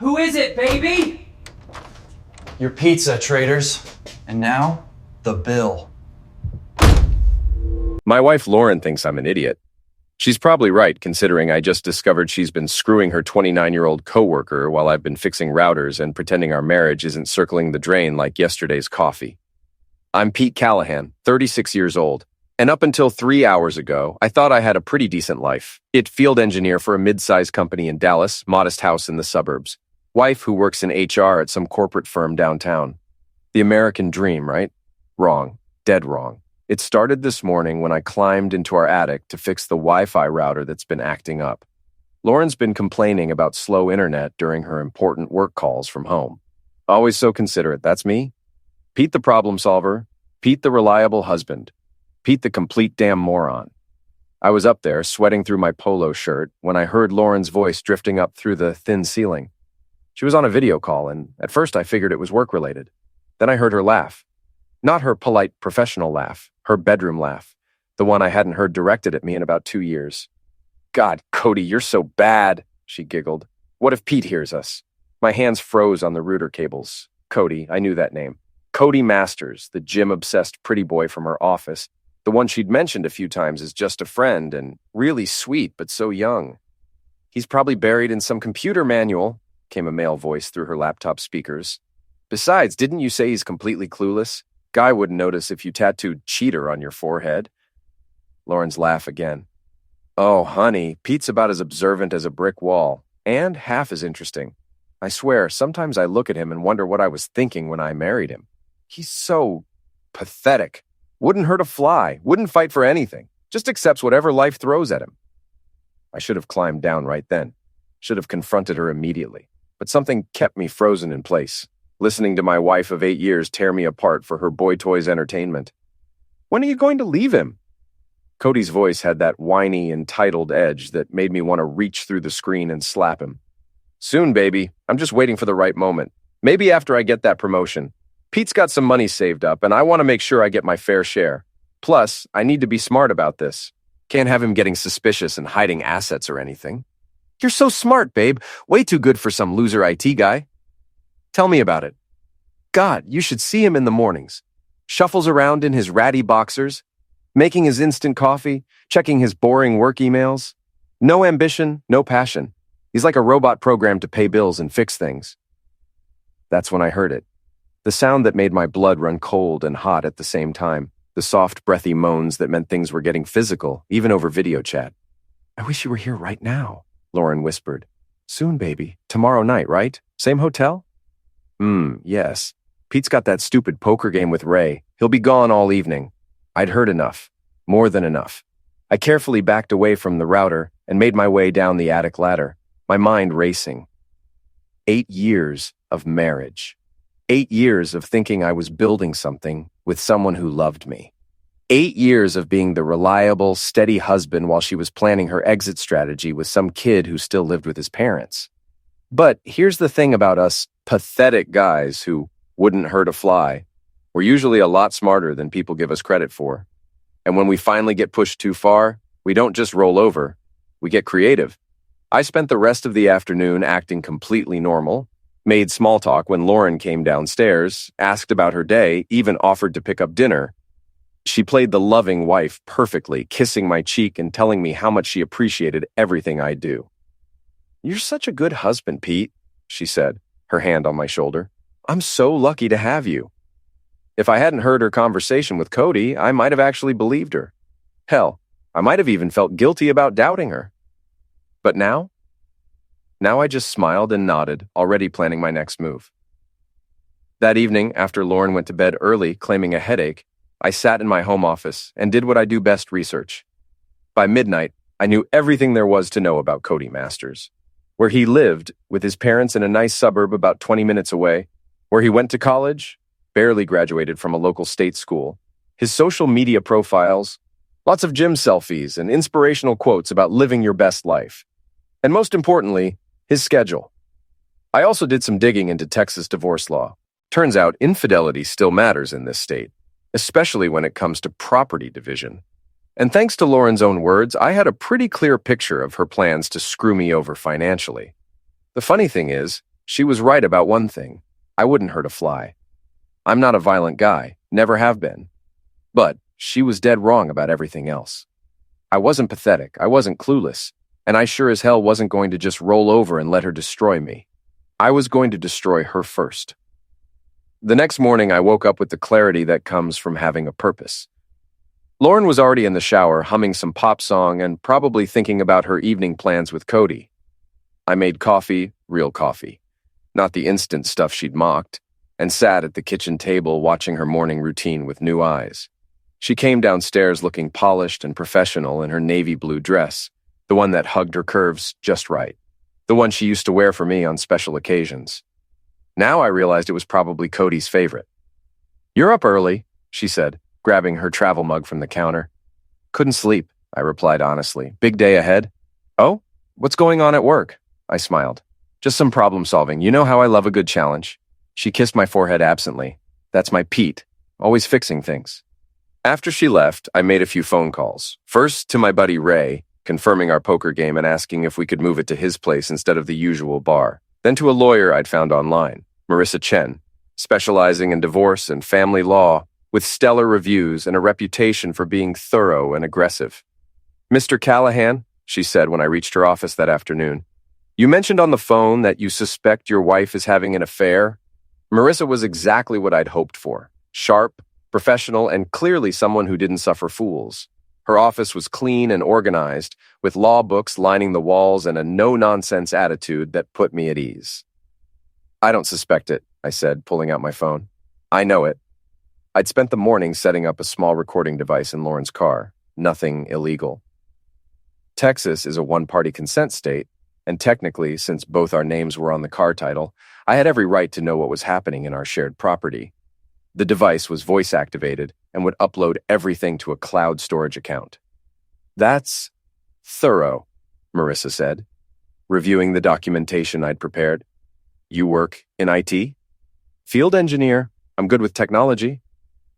Who is it, baby? Your pizza, traitors. And now, the bill. My wife Lauren thinks I'm an idiot. She's probably right, considering I just discovered she's been screwing her 29-year-old coworker while I've been fixing routers and pretending our marriage isn't circling the drain like yesterday's coffee. I'm Pete Callahan, 36 years old, and up until 3 hours ago, I thought I had a pretty decent life. Field engineer for a mid-sized company in Dallas, modest house in the suburbs. Wife who works in HR at some corporate firm downtown. The American dream, right? Wrong. Dead wrong. It started this morning when I climbed into our attic to fix the Wi-Fi router that's been acting up. Lauren's been complaining about slow internet during her important work calls from home. Always so considerate, that's me. Pete the problem solver, Pete the reliable husband, Pete the complete damn moron. I was up there, sweating through my polo shirt, when I heard Lauren's voice drifting up through the thin ceiling. She was on a video call, and at first I figured it was work-related. Then I heard her laugh. Not her polite professional laugh, her bedroom laugh, the one I hadn't heard directed at me in about 2 years. God, Cody, you're so bad, she giggled. What if Pete hears us? My hands froze on the router cables. Cody, I knew that name. Cody Masters, the gym-obsessed pretty boy from her office, the one she'd mentioned a few times as just a friend and really sweet but so young. He's probably buried in some computer manual, came a male voice through her laptop speakers. Besides, didn't you say he's completely clueless? Guy wouldn't notice if you tattooed cheater on your forehead. Lauren's laugh again. Oh, honey, Pete's about as observant as a brick wall, and half as interesting. I swear, sometimes I look at him and wonder what I was thinking when I married him. He's so pathetic. Wouldn't hurt a fly, wouldn't fight for anything, just accepts whatever life throws at him. I should have climbed down right then, should have confronted her immediately, but something kept me frozen in place. Listening to my wife of 8 years tear me apart for her boy toys entertainment. When are you going to leave him? Cody's voice had that whiny, entitled edge that made me want to reach through the screen and slap him. Soon, baby. I'm just waiting for the right moment. Maybe after I get that promotion. Pete's got some money saved up, and I want to make sure I get my fair share. Plus, I need to be smart about this. Can't have him getting suspicious and hiding assets or anything. You're so smart, babe. Way too good for some loser IT guy. Tell me about it. God, you should see him in the mornings. Shuffles around in his ratty boxers, making his instant coffee, checking his boring work emails. No ambition, no passion. He's like a robot programmed to pay bills and fix things. That's when I heard it. The sound that made my blood run cold and hot at the same time. The soft, breathy moans that meant things were getting physical, even over video chat. I wish you were here right now, Lauren whispered. Soon, baby. Tomorrow night, right? Same hotel? Yes. Pete's got that stupid poker game with Ray. He'll be gone all evening. I'd heard enough. More than enough. I carefully backed away from the router and made my way down the attic ladder, my mind racing. 8 years of marriage. 8 years of thinking I was building something with someone who loved me. 8 years of being the reliable, steady husband while she was planning her exit strategy with some kid who still lived with his parents. But here's the thing about us pathetic guys who wouldn't hurt a fly. We're usually a lot smarter than people give us credit for. And when we finally get pushed too far, we don't just roll over, we get creative. I spent the rest of the afternoon acting completely normal, made small talk when Lauren came downstairs, asked about her day, even offered to pick up dinner. She played the loving wife perfectly, kissing my cheek and telling me how much she appreciated everything I do. You're such a good husband, Pete, she said, her hand on my shoulder. I'm so lucky to have you. If I hadn't heard her conversation with Cody, I might have actually believed her. Hell, I might have even felt guilty about doubting her. But now? Now I just smiled and nodded, already planning my next move. That evening, after Lauren went to bed early, claiming a headache, I sat in my home office and did what I do best, research. By midnight, I knew everything there was to know about Cody Masters. Where he lived, with his parents in a nice suburb about 20 minutes away, where he went to college, barely graduated from a local state school, his social media profiles, lots of gym selfies and inspirational quotes about living your best life. And most importantly, his schedule. I also did some digging into Texas divorce law. Turns out infidelity still matters in this state, especially when it comes to property division. And thanks to Lauren's own words, I had a pretty clear picture of her plans to screw me over financially. The funny thing is, She was right about one thing. I wouldn't hurt a fly. I'm not a violent guy, never have been. But she was dead wrong about everything else. I wasn't pathetic, I wasn't clueless, and I sure as hell wasn't going to just roll over and let her destroy me. I was going to destroy her first. The next morning, I woke up with the clarity that comes from having a purpose. Lauren was already in the shower, humming some pop song and probably thinking about her evening plans with Cody. I made coffee, real coffee, not the instant stuff she'd mocked, and sat at the kitchen table watching her morning routine with new eyes. She came downstairs looking polished and professional in her navy blue dress, the one that hugged her curves just right, the one she used to wear for me on special occasions. Now I realized it was probably Cody's favorite. "You're up early," she said, grabbing her travel mug from the counter. "Couldn't sleep," I replied honestly. "Big day ahead?" "Oh, what's going on at work?" I smiled. "Just some problem solving. You know how I love a good challenge." She kissed my forehead absently. "That's my Pete, always fixing things." After she left, I made a few phone calls. First to my buddy Ray, confirming our poker game and asking if we could move it to his place instead of the usual bar. Then to a lawyer I'd found online, Marissa Chen, specializing in divorce and family law, with stellar reviews and a reputation for being thorough and aggressive. "Mr. Callahan," she said when I reached her office that afternoon, "you mentioned on the phone that you suspect your wife is having an affair." Marissa was exactly what I'd hoped for. Sharp, professional, and clearly someone who didn't suffer fools. Her office was clean and organized, with law books lining the walls and a no-nonsense attitude that put me at ease. "I don't suspect it," I said, pulling out my phone. "I know it." I'd spent the morning setting up a small recording device in Lauren's car. Nothing illegal. Texas is a one-party consent state, and technically, since both our names were on the car title, I had every right to know what was happening in our shared property. The device was voice-activated and would upload everything to a cloud storage account. "That's thorough," Marissa said, reviewing the documentation I'd prepared. "You work in IT?" "Field engineer. I'm good with technology."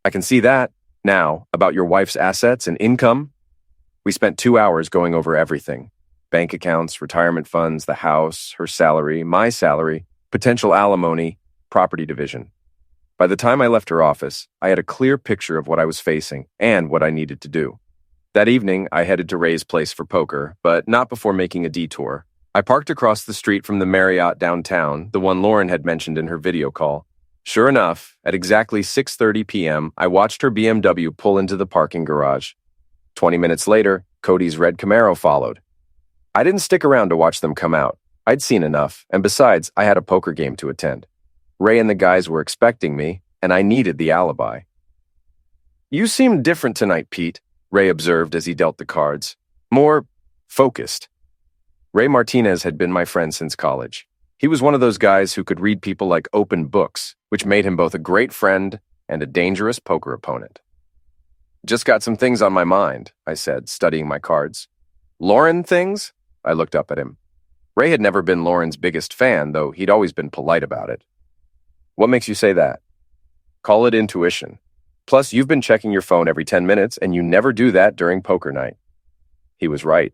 "I can see that. Now, about your wife's assets and income?" We spent 2 hours going over everything. Bank accounts, retirement funds, the house, her salary, my salary, potential alimony, property division. By the time I left her office, I had a clear picture of what I was facing and what I needed to do. That evening, I headed to Ray's place for poker, but not before making a detour. I parked across the street from the Marriott downtown, the one Lauren had mentioned in her video call. Sure enough, at exactly 6:30 p.m., I watched her BMW pull into the parking garage. 20 minutes later, Cody's red Camaro followed. I didn't stick around to watch them come out. I'd seen enough, and besides, I had a poker game to attend. Ray and the guys were expecting me, and I needed the alibi. "You seem different tonight, Pete," Ray observed as he dealt the cards. "More focused." Ray Martinez had been my friend since college. He was one of those guys who could read people like open books, which made him both a great friend and a dangerous poker opponent. "Just got some things on my mind," I said, studying my cards. "Lauren things?" I looked up at him. Ray had never been Lauren's biggest fan, though he'd always been polite about it. "What makes you say that?" "Call it intuition. Plus, you've been checking your phone every 10 minutes, and you never do that during poker night." He was right.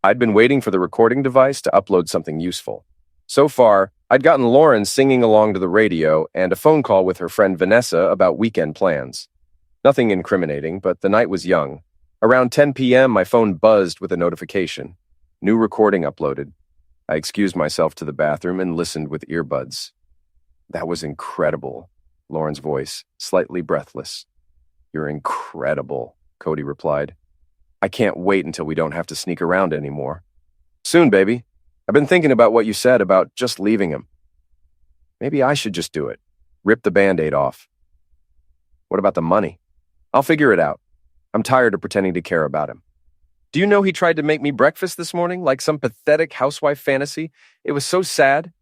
I'd been waiting for the recording device to upload something useful. So far, I'd gotten Lauren singing along to the radio and a phone call with her friend Vanessa about weekend plans. Nothing incriminating, but the night was young. Around 10 p.m., my phone buzzed with a notification. New recording uploaded. I excused myself to the bathroom and listened with earbuds. "That was incredible," Lauren's voice, slightly breathless. "You're incredible," Cody replied. "I can't wait until we don't have to sneak around anymore." "Soon, baby. I've been thinking about what you said about just leaving him. Maybe I should just do it. Rip the Band-Aid off." "What about the money?" "I'll figure it out. I'm tired of pretending to care about him. Do you know he tried to make me breakfast this morning like some pathetic housewife fantasy? It was so sad."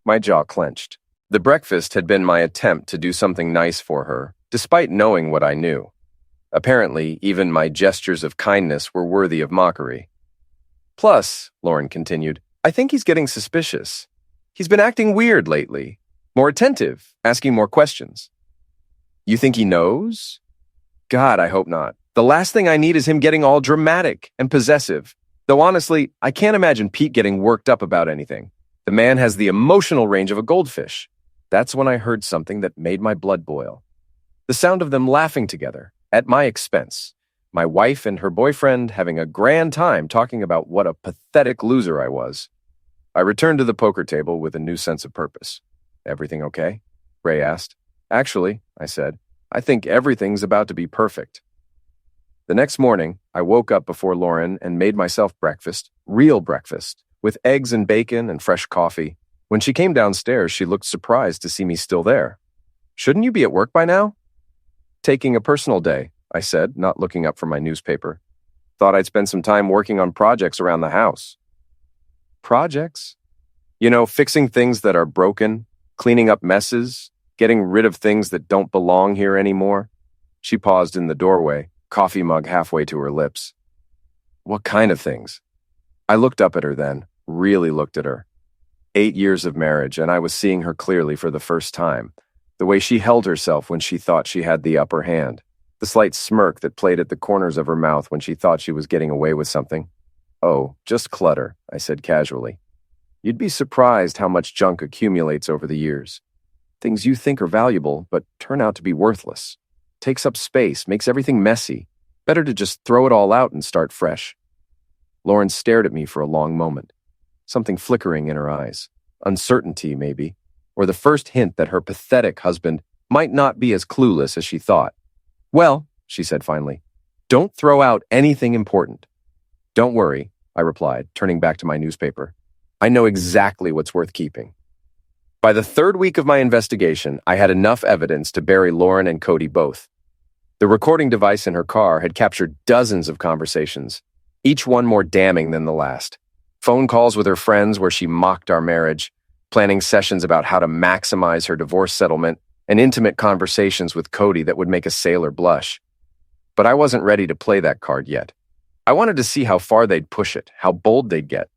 My jaw clenched. The breakfast had been my attempt to do something nice for her, despite knowing what I knew. Apparently, even my gestures of kindness were worthy of mockery. "Plus," Lauren continued, "I think he's getting suspicious. He's been acting weird lately. More attentive, asking more questions." "You think he knows?" "God, I hope not. The last thing I need is him getting all dramatic and possessive. Though honestly, I can't imagine Pete getting worked up about anything. The man has the emotional range of a goldfish. That's when I heard something that made my blood boil. The sound of them laughing together, at my expense. My wife and her boyfriend having a grand time talking about what a pathetic loser I was. I returned to the poker table with a new sense of purpose. "Everything okay?" Ray asked. "Actually," I said, "I think everything's about to be perfect." The next morning, I woke up before Lauren and made myself breakfast, real breakfast, with eggs and bacon and fresh coffee. When she came downstairs, she looked surprised to see me still there. "Shouldn't you be at work by now?" "Taking a personal day," I said, not looking up from my newspaper. "Thought I'd spend some time working on projects around the house." "Projects?" "You know, fixing things that are broken, cleaning up messes, getting rid of things that don't belong here anymore." She paused in the doorway, coffee mug halfway to her lips. "What kind of things?" I looked up at her then, really looked at her. 8 years of marriage, and I was seeing her clearly for the first time. The way she held herself when she thought she had the upper hand. The slight smirk that played at the corners of her mouth when she thought she was getting away with something. "Oh, just clutter," I said casually. "You'd be surprised how much junk accumulates over the years. Things you think are valuable, but turn out to be worthless. Takes up space, makes everything messy. Better to just throw it all out and start fresh." Lauren stared at me for a long moment. Something flickering in her eyes. Uncertainty, maybe. Or the first hint that her pathetic husband might not be as clueless as she thought. "Well," she said finally, "don't throw out anything important." "Don't worry," I replied, turning back to my newspaper. "I know exactly what's worth keeping." By the third week of my investigation, I had enough evidence to bury Lauren and Cody both. The recording device in her car had captured dozens of conversations, each one more damning than the last. Phone calls with her friends where she mocked our marriage, planning sessions about how to maximize her divorce settlement, and intimate conversations with Cody that would make a sailor blush. But I wasn't ready to play that card yet. I wanted to see how far they'd push it, how bold they'd get.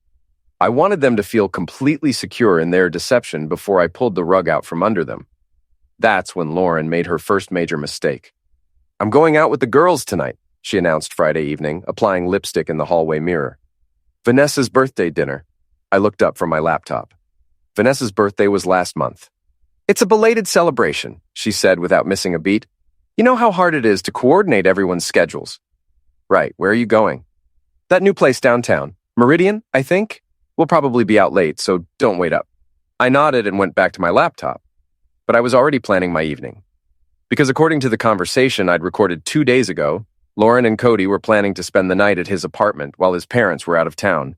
I wanted them to feel completely secure in their deception before I pulled the rug out from under them. That's when Lauren made her first major mistake. "I'm going out with the girls tonight," she announced Friday evening, applying lipstick in the hallway mirror. "Vanessa's birthday dinner." I looked up from my laptop. Vanessa's birthday was last month. "It's a belated celebration," she said without missing a beat. "You know how hard it is to coordinate everyone's schedules." "Right, where are you going?" "That new place downtown. Meridian, I think. We'll probably be out late, so don't wait up." I nodded and went back to my laptop. But I was already planning my evening. Because according to the conversation I'd recorded 2 days ago, Lauren and Cody were planning to spend the night at his apartment while his parents were out of town.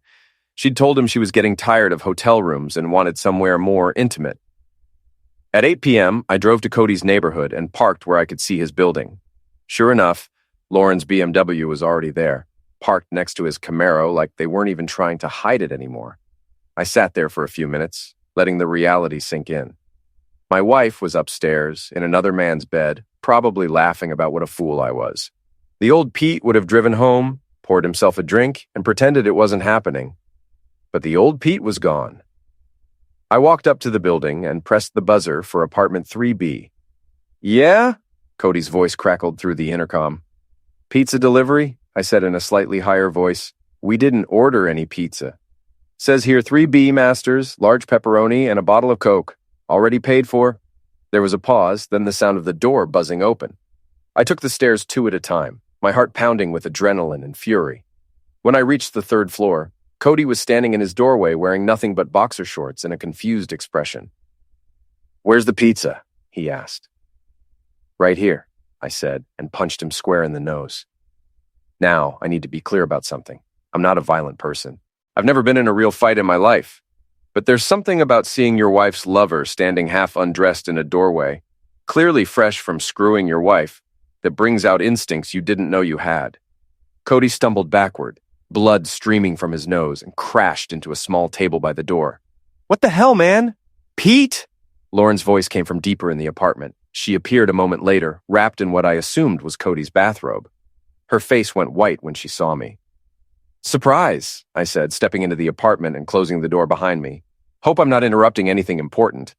She'd told him she was getting tired of hotel rooms and wanted somewhere more intimate. At 8 p.m., I drove to Cody's neighborhood and parked where I could see his building. Sure enough, Lauren's BMW was already there, parked next to his Camaro like they weren't even trying to hide it anymore. I sat there for a few minutes, letting the reality sink in. My wife was upstairs, in another man's bed, probably laughing about what a fool I was. The old Pete would have driven home, poured himself a drink, and pretended it wasn't happening. But the old Pete was gone. I walked up to the building and pressed the buzzer for apartment 3B. "Yeah?" Cody's voice crackled through the intercom. "Pizza delivery?" I said in a slightly higher voice. "We didn't order any pizza." "Says here 3B, Masters, large pepperoni, and a bottle of Coke. Already paid for." There was a pause, then the sound of the door buzzing open. I took the stairs 2 at a time, my heart pounding with adrenaline and fury. When I reached the 3rd floor, Cody was standing in his doorway wearing nothing but boxer shorts and a confused expression. "Where's the pizza?" he asked. "Right here," I said, and punched him square in the nose. Now, I need to be clear about something. I'm not a violent person. I've never been in a real fight in my life. But there's something about seeing your wife's lover standing half undressed in a doorway, clearly fresh from screwing your wife, that brings out instincts you didn't know you had. Cody stumbled backward, blood streaming from his nose, and crashed into a small table by the door. "What the hell, man? Pete?" Lauren's voice came from deeper in the apartment. She appeared a moment later, wrapped in what I assumed was Cody's bathrobe. Her face went white when she saw me. "Surprise," I said, stepping into the apartment and closing the door behind me. "Hope I'm not interrupting anything important."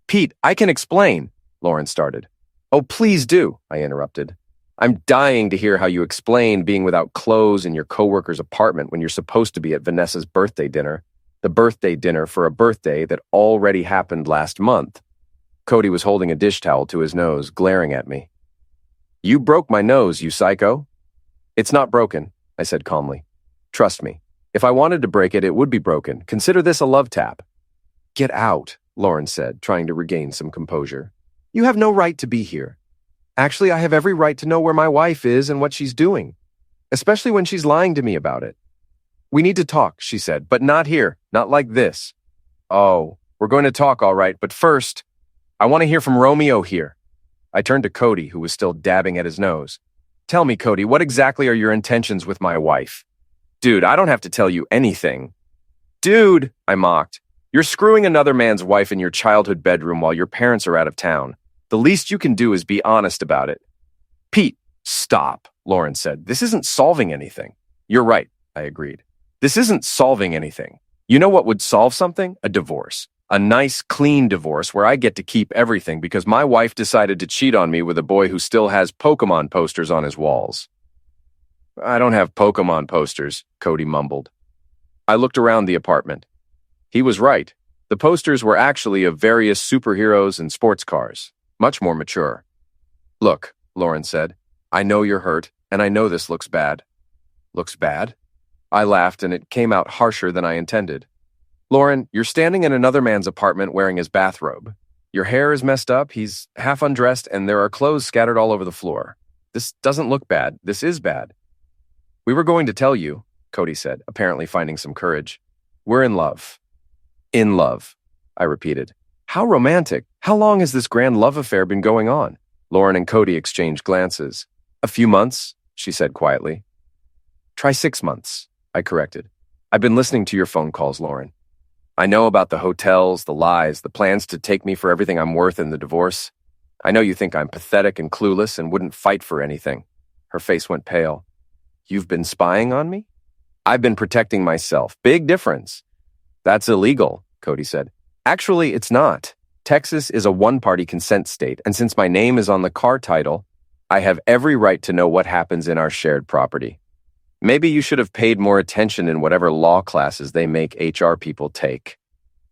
"Pete, I can explain," Lauren started. "Oh, please do," I interrupted. "I'm dying to hear how you explain being without clothes in your coworker's apartment when you're supposed to be at Vanessa's birthday dinner. The birthday dinner for a birthday that already happened last month. Cody was holding a dish towel to his nose, glaring at me. You broke my nose, you psycho. It's not broken, I said calmly. Trust me. If I wanted to break it, it would be broken. Consider this a love tap. Get out, Lauren said, trying to regain some composure. You have no right to be here. Actually, I have every right to know where my wife is and what she's doing, especially when she's lying to me about it. We need to talk, she said, but not here, not like this. Oh, we're going to talk, all right, but first, I want to hear from Romeo here. I turned to Cody, who was still dabbing at his nose. Tell me, Cody, what exactly are your intentions with my wife? Dude, I don't have to tell you anything. Dude, I mocked. You're screwing another man's wife in your childhood bedroom while your parents are out of town. The least you can do is be honest about it. Pete, stop, Lauren said. This isn't solving anything. You're right, I agreed. This isn't solving anything. You know what would solve something? A divorce. A nice, clean divorce where I get to keep everything because my wife decided to cheat on me with a boy who still has Pokemon posters on his walls. I don't have Pokemon posters, Cody mumbled. I looked around the apartment. He was right. The posters were actually of various superheroes and sports cars, much more mature. Look, Lauren said, I know you're hurt, and I know this looks bad. Looks bad? I laughed, and it came out harsher than I intended. Lauren, you're standing in another man's apartment wearing his bathrobe. Your hair is messed up, he's half undressed, and there are clothes scattered all over the floor. This doesn't look bad. This is bad. We were going to tell you, Cody said, apparently finding some courage. We're in love. In love, I repeated. How romantic. How long has this grand love affair been going on? Lauren and Cody exchanged glances. A few months, she said quietly. Try 6 months, I corrected. I've been listening to your phone calls, Lauren. I know about the hotels, the lies, the plans to take me for everything I'm worth in the divorce. I know you think I'm pathetic and clueless and wouldn't fight for anything. Her face went pale. You've been spying on me? I've been protecting myself. Big difference. That's illegal, Cody said. Actually, it's not. Texas is a one-party consent state, and since my name is on the car title, I have every right to know what happens in our shared property. Maybe you should have paid more attention in whatever law classes they make HR people take.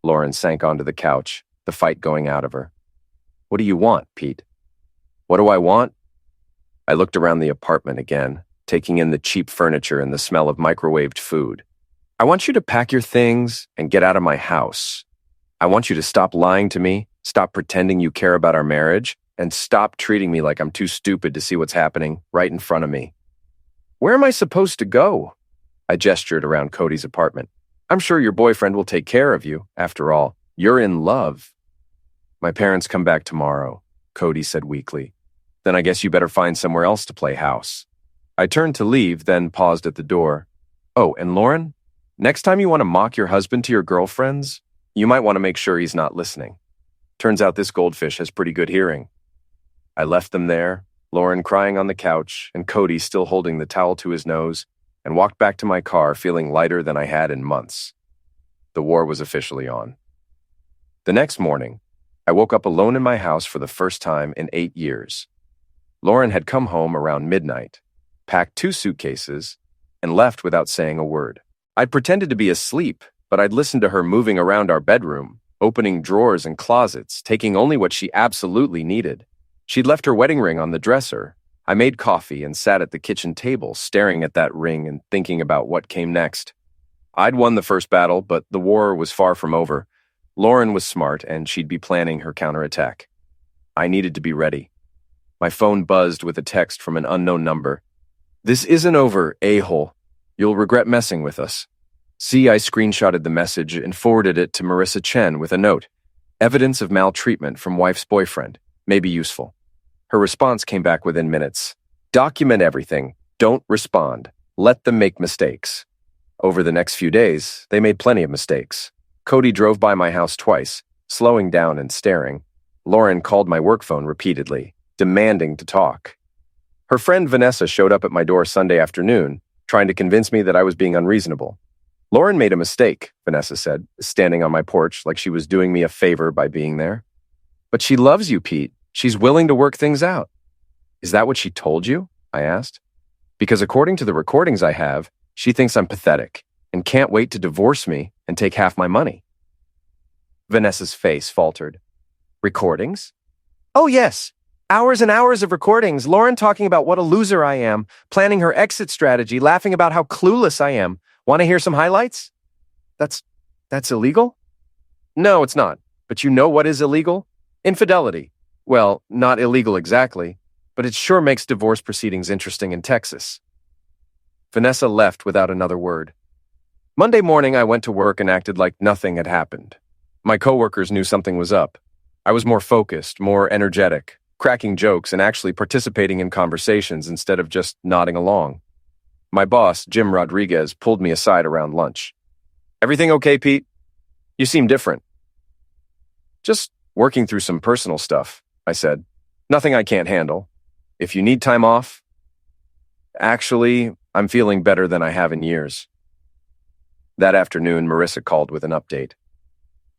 Lauren sank onto the couch, the fight going out of her. What do you want, Pete? What do I want? I looked around the apartment again, taking in the cheap furniture and the smell of microwaved food. I want you to pack your things and get out of my house. I want you to stop lying to me, stop pretending you care about our marriage, and stop treating me like I'm too stupid to see what's happening right in front of me. Where am I supposed to go? I gestured around Cody's apartment. I'm sure your boyfriend will take care of you. After all, you're in love. My parents come back tomorrow, Cody said weakly. Then I guess you better find somewhere else to play house. I turned to leave, then paused at the door. Oh, and Lauren, next time you want to mock your husband to your girlfriends, you might want to make sure he's not listening. Turns out this goldfish has pretty good hearing. I left them there, Lauren crying on the couch and Cody still holding the towel to his nose, and walked back to my car feeling lighter than I had in months. The war was officially on. The next morning, I woke up alone in my house for the first time in 8 years. Lauren had come home around midnight, packed 2 suitcases, and left without saying a word. I'd pretended to be asleep, but I'd listened to her moving around our bedroom, opening drawers and closets, taking only what she absolutely needed. She'd left her wedding ring on the dresser. I made coffee and sat at the kitchen table, staring at that ring and thinking about what came next. I'd won the first battle, but the war was far from over. Lauren was smart, and she'd be planning her counterattack. I needed to be ready. My phone buzzed with a text from an unknown number. This isn't over, a-hole. You'll regret messing with us. See, I screenshotted the message and forwarded it to Marissa Chen with a note. Evidence of maltreatment from wife's boyfriend. May be useful. Her response came back within minutes. Document everything. Don't respond. Let them make mistakes. Over the next few days, they made plenty of mistakes. Cody drove by my house twice, slowing down and staring. Lauren called my work phone repeatedly, demanding to talk. Her friend Vanessa showed up at my door Sunday afternoon, trying to convince me that I was being unreasonable. Lauren made a mistake, Vanessa said, standing on my porch like she was doing me a favor by being there. But she loves you, Pete. She's willing to work things out. Is that what she told you? I asked. Because according to the recordings I have, she thinks I'm pathetic and can't wait to divorce me and take half my money. Vanessa's face faltered. Recordings? Oh, yes. Hours and hours of recordings. Lauren talking about what a loser I am, planning her exit strategy, laughing about how clueless I am. Want to hear some highlights? That's illegal? No, it's not. But you know what is illegal? Infidelity. Well, not illegal exactly, but it sure makes divorce proceedings interesting in Texas. Vanessa left without another word. Monday morning, I went to work and acted like nothing had happened. My coworkers knew something was up. I was more focused, more energetic, cracking jokes and actually participating in conversations instead of just nodding along. My boss, Jim Rodriguez, pulled me aside around lunch. Everything okay, Pete? You seem different. Just working through some personal stuff, I said. Nothing I can't handle. If you need time off. Actually, I'm feeling better than I have in years. That afternoon, Marissa called with an update.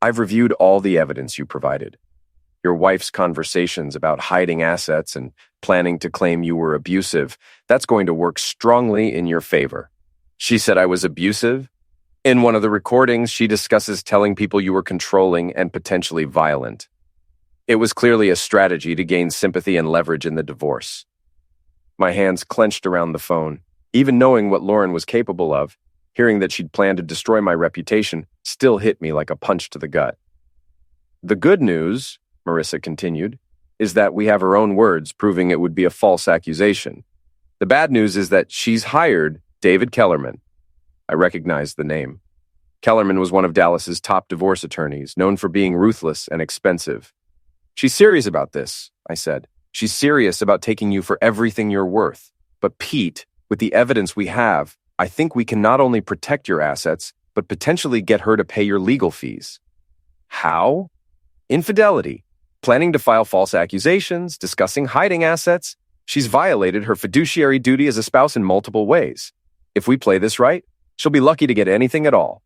I've reviewed all the evidence you provided. Your wife's conversations about hiding assets and planning to claim you were abusive, that's going to work strongly in your favor. She said I was abusive. In one of the recordings, she discusses telling people you were controlling and potentially violent. It was clearly a strategy to gain sympathy and leverage in the divorce. My hands clenched around the phone. Even knowing what Lauren was capable of, hearing that she'd planned to destroy my reputation still hit me like a punch to the gut. The good news, Marissa continued, is that we have her own words proving it would be a false accusation. The bad news is that she's hired David Kellerman. I recognized the name. Kellerman was one of Dallas's top divorce attorneys, known for being ruthless and expensive. She's serious about this, I said. She's serious about taking you for everything you're worth. But Pete, with the evidence we have, I think we can not only protect your assets, but potentially get her to pay your legal fees. How? Infidelity. Planning to file false accusations, discussing hiding assets. She's violated her fiduciary duty as a spouse in multiple ways. If we play this right, she'll be lucky to get anything at all.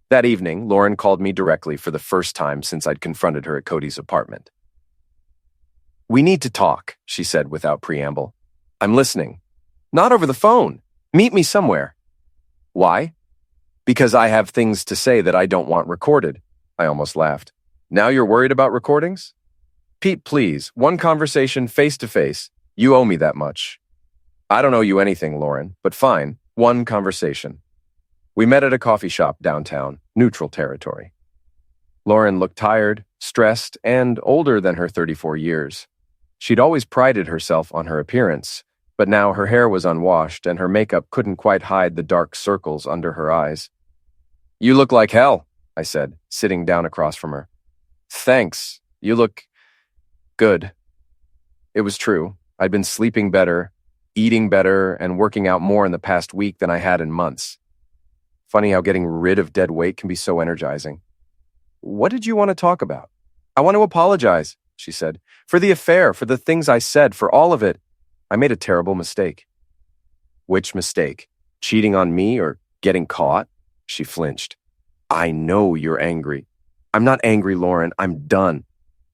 That evening, Lauren called me directly for the first time since I'd confronted her at Cody's apartment. We need to talk, she said without preamble. I'm listening. Not over the phone. Meet me somewhere. Why? Because I have things to say that I don't want recorded. I almost laughed. Now you're worried about recordings? Pete, please, one conversation face to face. You owe me that much. I don't owe you anything, Lauren, but fine, one conversation. We met at a coffee shop downtown, neutral territory. Lauren looked tired, stressed, and older than her 34 years. She'd always prided herself on her appearance, but now her hair was unwashed and her makeup couldn't quite hide the dark circles under her eyes. You look like hell, I said, sitting down across from her. Thanks. You look good. It was true. I'd been sleeping better, eating better, and working out more in the past week than I had in months. Funny how getting rid of dead weight can be so energizing. What did you want to talk about? I want to apologize, she said, for the affair, for the things I said, for all of it. I made a terrible mistake. Which mistake? Cheating on me or getting caught? She flinched. I know you're angry. I'm not angry, Lauren. I'm done.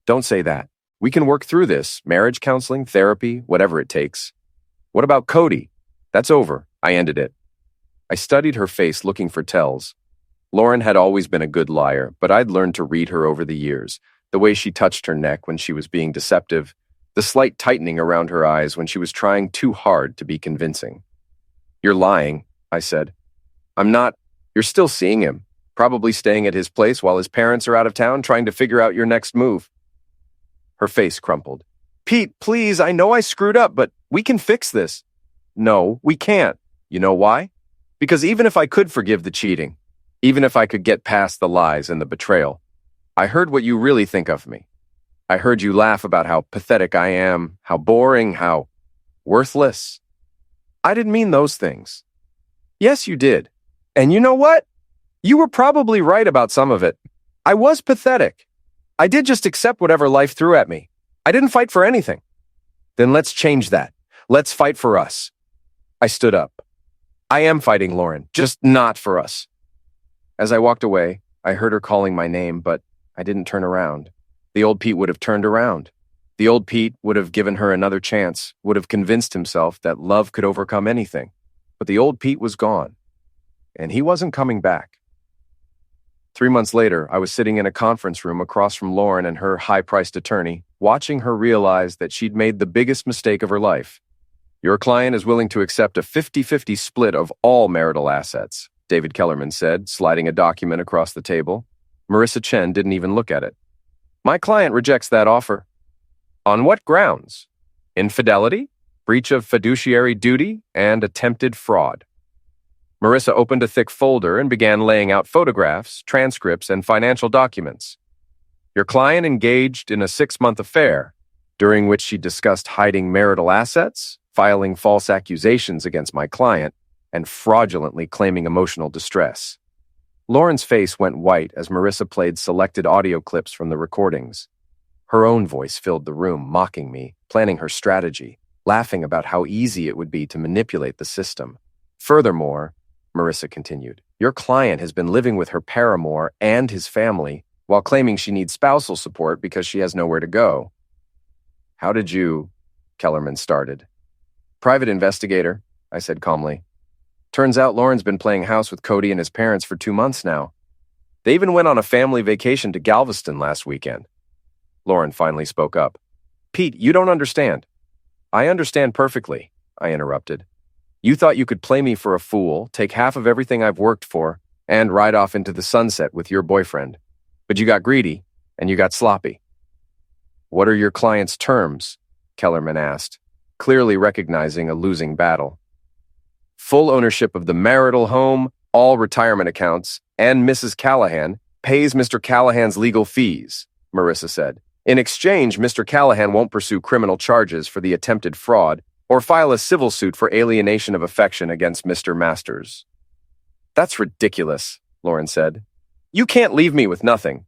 Don't say that. We can work through this. Marriage counseling, therapy, whatever it takes. What about Cody? That's over. I ended it. I studied her face looking for tells. Lauren had always been a good liar, but I'd learned to read her over the years. The way she touched her neck when she was being deceptive, the slight tightening around her eyes when she was trying too hard to be convincing. You're lying, I said. I'm not. You're still seeing him. Probably staying at his place while his parents are out of town trying to figure out your next move. Her face crumpled. Pete, please, I know I screwed up, but we can fix this. No, we can't. You know why? Because even if I could forgive the cheating, even if I could get past the lies and the betrayal, I heard what you really think of me. I heard you laugh about how pathetic I am, how boring, how worthless. I didn't mean those things. Yes, you did. And you know what? You were probably right about some of it. I was pathetic. I did just accept whatever life threw at me. I didn't fight for anything. Then let's change that. Let's fight for us. I stood up. I am fighting, Lauren, just not for us. As I walked away, I heard her calling my name, but I didn't turn around. The old Pete would have turned around. The old Pete would have given her another chance, would have convinced himself that love could overcome anything. But the old Pete was gone, and he wasn't coming back. 3 months later, I was sitting in a conference room across from Lauren and her high-priced attorney, watching her realize that she'd made the biggest mistake of her life. Your client is willing to accept a 50-50 split of all marital assets, David Kellerman said, sliding a document across the table. Marissa Chen didn't even look at it. My client rejects that offer. On what grounds? Infidelity, breach of fiduciary duty, and attempted fraud. Marissa opened a thick folder and began laying out photographs, transcripts, and financial documents. Your client engaged in a 6-month affair, during which she discussed hiding marital assets, filing false accusations against my client, and fraudulently claiming emotional distress. Lauren's face went white as Marissa played selected audio clips from the recordings. Her own voice filled the room, mocking me, planning her strategy, laughing about how easy it would be to manipulate the system. Furthermore, Marissa continued, your client has been living with her paramour and his family while claiming she needs spousal support because she has nowhere to go. How did you? Kellerman started. Private investigator, I said calmly. Turns out Lauren's been playing house with Cody and his parents for 2 months now. They even went on a family vacation to Galveston last weekend. Lauren finally spoke up. Pete, you don't understand. I understand perfectly, I interrupted. You thought you could play me for a fool, take half of everything I've worked for, and ride off into the sunset with your boyfriend. But you got greedy, and you got sloppy. What are your client's terms? Kellerman asked, clearly recognizing a losing battle. Full ownership of the marital home, all retirement accounts, and Mrs. Callahan pays Mr. Callahan's legal fees, Marissa said. In exchange, Mr. Callahan won't pursue criminal charges for the attempted fraud or file a civil suit for alienation of affection against Mr. Masters. That's ridiculous, Lauren said. You can't leave me with nothing.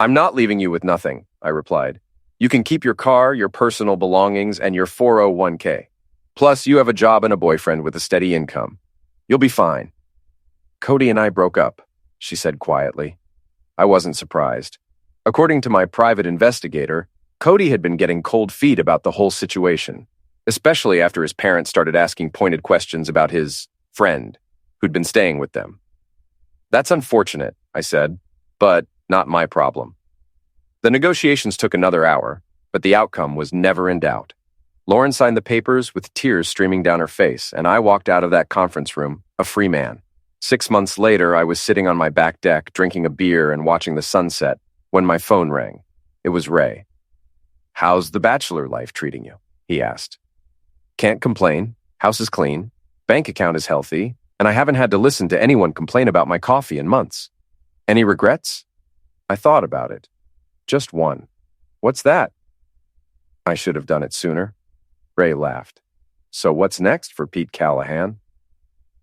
I'm not leaving you with nothing, I replied. You can keep your car, your personal belongings, and your 401k. Plus, you have a job and a boyfriend with a steady income. You'll be fine. Cody and I broke up, she said quietly. I wasn't surprised. According to my private investigator, Cody had been getting cold feet about the whole situation, especially after his parents started asking pointed questions about his friend, who'd been staying with them. That's unfortunate, I said, but not my problem. The negotiations took another hour, but the outcome was never in doubt. Lauren signed the papers with tears streaming down her face, and I walked out of that conference room, a free man. 6 months later, I was sitting on my back deck, drinking a beer and watching the sunset, when my phone rang. It was Ray. How's the bachelor life treating you? He asked. Can't complain. House is clean. Bank account is healthy. And I haven't had to listen to anyone complain about my coffee in months. Any regrets? I thought about it. Just one. What's that? I should have done it sooner. Ray laughed. So what's next for Pete Callahan?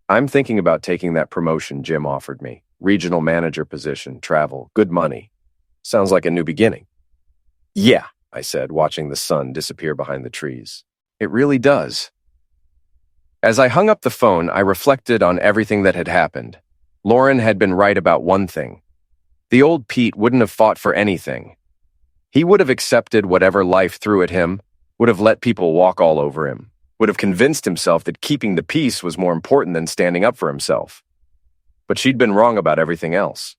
I'm thinking about taking that promotion Jim offered me. Regional manager position, travel, good money. Sounds like a new beginning. Yeah, I said, watching the sun disappear behind the trees. It really does. As I hung up the phone, I reflected on everything that had happened. Lauren had been right about one thing. The old Pete wouldn't have fought for anything. He would have accepted whatever life threw at him, would have let people walk all over him, would have convinced himself that keeping the peace was more important than standing up for himself. But she'd been wrong about everything else.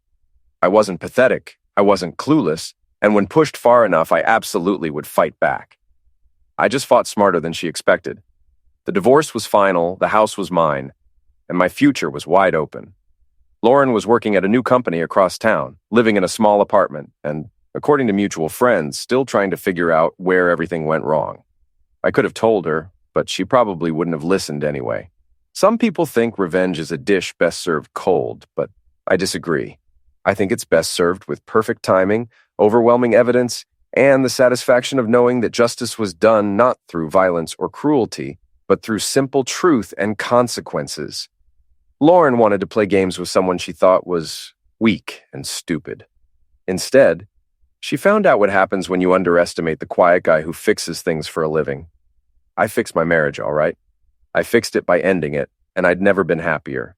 I wasn't pathetic, I wasn't clueless, and when pushed far enough, I absolutely would fight back. I just fought smarter than she expected. The divorce was final, the house was mine, and my future was wide open. Lauren was working at a new company across town, living in a small apartment, and, according to mutual friends, still trying to figure out where everything went wrong. I could have told her, but she probably wouldn't have listened anyway. Some people think revenge is a dish best served cold, but I disagree. I think it's best served with perfect timing, overwhelming evidence, and the satisfaction of knowing that justice was done not through violence or cruelty, but through simple truth and consequences. Lauren wanted to play games with someone she thought was weak and stupid. Instead, she found out what happens when you underestimate the quiet guy who fixes things for a living. I fixed my marriage, all right. I fixed it by ending it, and I'd never been happier.